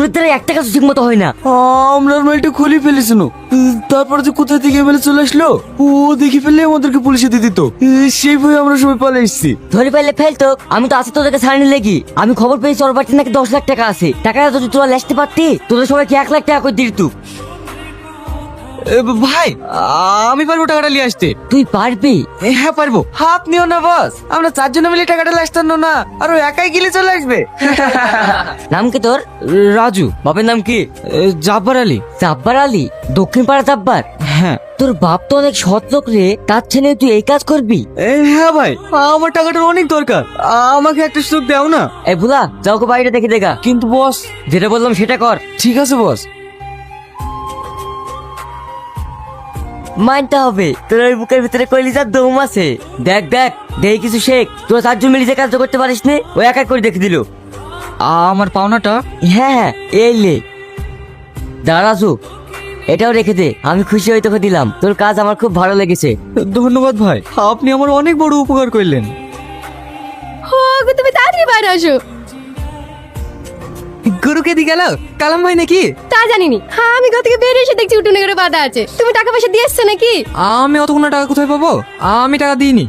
তোর দ্বারা একটা কাজ ঠিক মতো হয় না। আমরা মালটা খুলে ফেলেছিল, তারপরে যে কোথা থেকে এমএলএ চলে আসলো, ও দেখে ফেললে আমাদেরকে পুলিশে দিয়ে দিত। সেই ভয়ে আমরা সবাই পালিয়ে এসেছি। ধরে পাইলে ফেলতো, আমি তো আছি তোদেরকে ছাড়নি লেগি। আমি খবর পেয়েছি ওর বাড়িতে নাকি 10 লাখ টাকা আছে। টাকাটা যদি তোরা লেসতে পারতি, তোদের সবাইকে 1 লাখ টাকা করে দিত। ভাই, আমি পারবো টাকাটা নিয়ে আসতে। তুই পারবি? হ্যাঁ পারবো। আপনিও না বস, আমরা 4 জন মিলে টাকাটা নিয়ে আসতাম না, আর ও একাই গেলে চলে আসবে। নাম কি তোর? রাজু। বাপের নাম কি? জাব্বার আলী। জাব্বার আলী? দক্ষিণ পাড়া জাব্বার? হ্যাঁ। তোর বাপ তো অনেক সৎ লোক রে, তার ছেলে তুই এই কাজ করবি? হ্যাঁ ভাই, আমার টাকাটার অনেক দরকার, আমাকে একটা সুযোগ দাও না। এই ভুলা, যাও ওকে বাইরে দেখে দেখা। কিন্তু বস। যেটা বললাম সেটা কর। ঠিক আছে বস। মানতে হবে, তোর ওই বুকের ভিতরে কলিজার দম আছে। দেখ দেখ, দেখি কিছু শেখ। তোরা 4 জন মিলে যে কাজটা করতে পারিস নে, ও এক এক করে দেখে দিল। আমার পাওনাটা? হ্যাঁ হ্যাঁ, এই লে। দাঁড়াজু, এটাও রেখে দে। আমি খুশি হয়ে তোকে দিলাম, তোর কাজ আমার খুব ভালো লেগেছে। ধন্যবাদ ভাই, আপনি আমার অনেক বড় উপকার করলেন। গো তুমি তাড়াতাড়ি বাইরে আসো। গরুকে দি গেল কালাম ভাই নাকি? তা জানিনি, হ্যাঁ আমি ঘর থেকে বেরিয়ে এসে দেখছি উঠোনে করে বাঁধা আছে। তুমি টাকা পয়সা দিয়ে এসছো নাকি? আমি অতগুলো টাকা কোথায় পাবো? আমি টাকা দিইনি।